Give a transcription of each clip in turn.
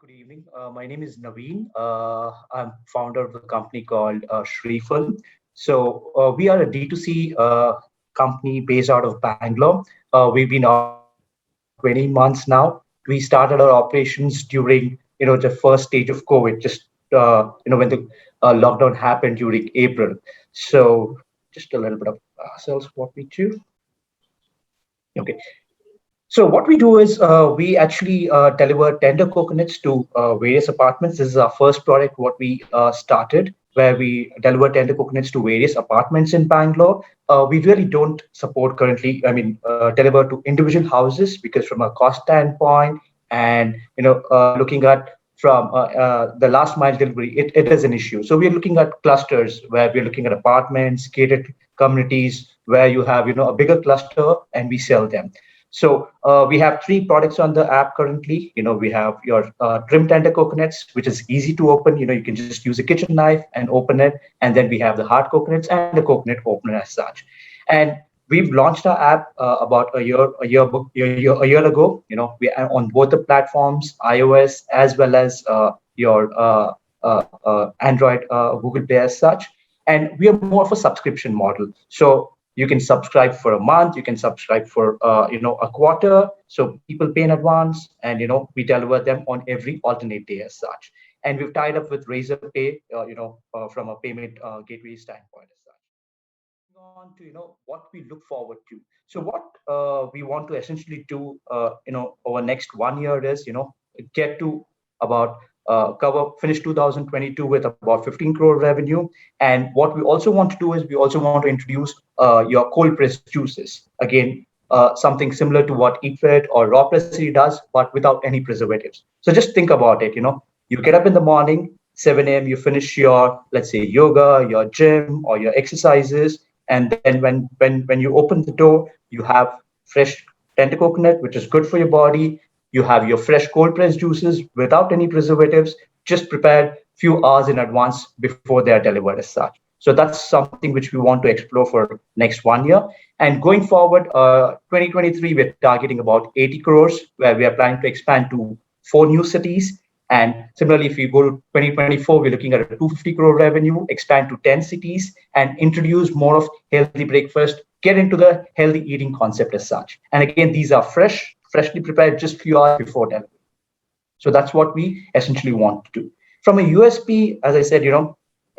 good evening. My name is Naveen. I'm founder of a company called Shreeful. We are a D2C company based out of Bangalore. We've been operating for about 20 months now. We started our operations during, the first stage of COVID, just, when the lockdown happened during April. So just a little bit of ourselves, what we do. Okay. So what we do is we actually deliver tender coconuts to various apartments. This is our first product, what we started, where we deliver tender coconuts to various apartments in Bangalore. We really don't support currently, deliver to individual houses because from a cost standpoint and, looking at from the last mile delivery, it is an issue. So we're looking at clusters where we're looking at apartments, gated communities where you have, a bigger cluster and we sell them. So we have three products on the app currently. We have your trim tender coconuts, which is easy to open. You can just use a kitchen knife and open it. And then we have the hard coconuts and the coconut opener as such. And we've launched our app about a year ago. We are on both the platforms, iOS as well as your Android, Google Play as such. And we are more of a subscription model. So you can subscribe for a month, you can subscribe for a quarter, so people pay in advance, and we deliver them on every alternate day as such. And we've tied up with Razor Pay, from a payment gateway standpoint as such. Moving on to what we look forward to. So what we want to essentially do over next 1 year is get to about cover finish 2022 with about 15 crore revenue. And what we also want to do is we also want to introduce your cold pressed juices again, something similar to what EatFit or Raw Pressery does, but without any preservatives. So just think about it. You get up in the morning, 7 a.m. You finish your, let's say, yoga, your gym, or your exercises, and then when you open the door, you have fresh tender coconut, which is good for your body. You have your fresh cold pressed juices without any preservatives, just prepared few hours in advance before they are delivered as such. So that's something which we want to explore for next 1 year. And going forward, 2023, we're targeting about 80 crores, where we are planning to expand to 4 new cities. And similarly, if we go to 2024, we're looking at a 250 crore revenue, expand to 10 cities, and introduce more of healthy breakfast, get into the healthy eating concept as such. And again, these are freshly prepared just few hours before delivery. So that's what we essentially want to do. From a USP, as I said,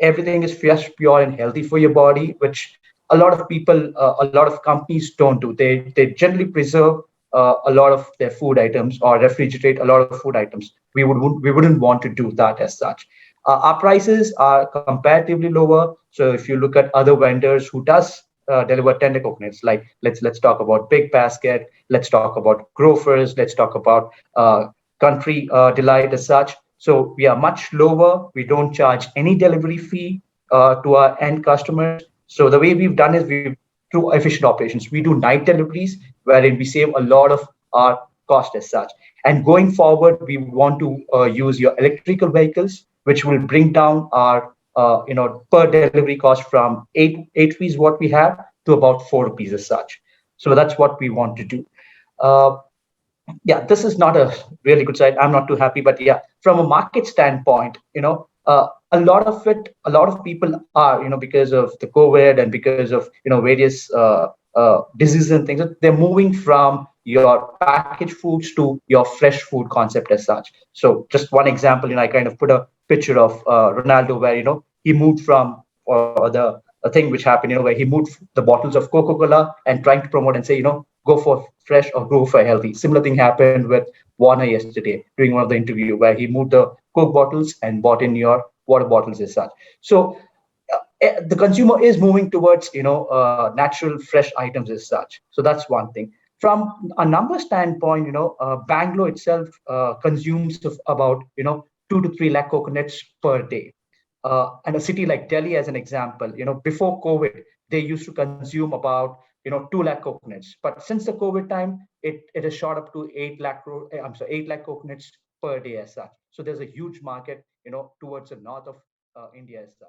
everything is fresh, pure, and healthy for your body, which a lot of people, a lot of companies don't do. They generally preserve a lot of their food items or refrigerate a lot of food items. We wouldn't want to do that as such. Our prices are comparatively lower. So if you look at other vendors who does deliver tender coconuts, like let's talk about Big Basket, let's talk about Grofers, let's talk about Country Delight as such. So we are much lower. We don't charge any delivery fee to our end customers. So the way we've done is we through efficient operations. We do night deliveries wherein we save a lot of our cost as such. And going forward, we want to use your electrical vehicles, which will bring down our per delivery cost from eight rupees what we have to about 4 rupees as such. So that's what we want to do. Uh, yeah, this is not a really good side. I'm not too happy, but yeah, from a market standpoint, a lot of people are, because of the COVID and because of various diseases and things, they're moving from your packaged foods to your fresh food concept as such. So just one example, I kind of put a picture of Ronaldo where he moved from the a thing which happened, where he moved the bottles of Coca-Cola and trying to promote and say, go for fresh or go for healthy. Similar thing happened with Warner yesterday during one of the interview where he moved the Coke bottles and bought in your water bottles as such. So the consumer is moving towards natural fresh items as such. So that's one thing. From a number standpoint, Bangalore itself consumes of about 2 to 3 lakh coconuts per day. And a city like Delhi, as an example, before COVID, they used to consume about 2 lakh coconuts. But since the COVID time, it has shot up to 8 lakh. I'm sorry, 8 lakh coconuts per day as such. So there's a huge market, towards the north of India as such.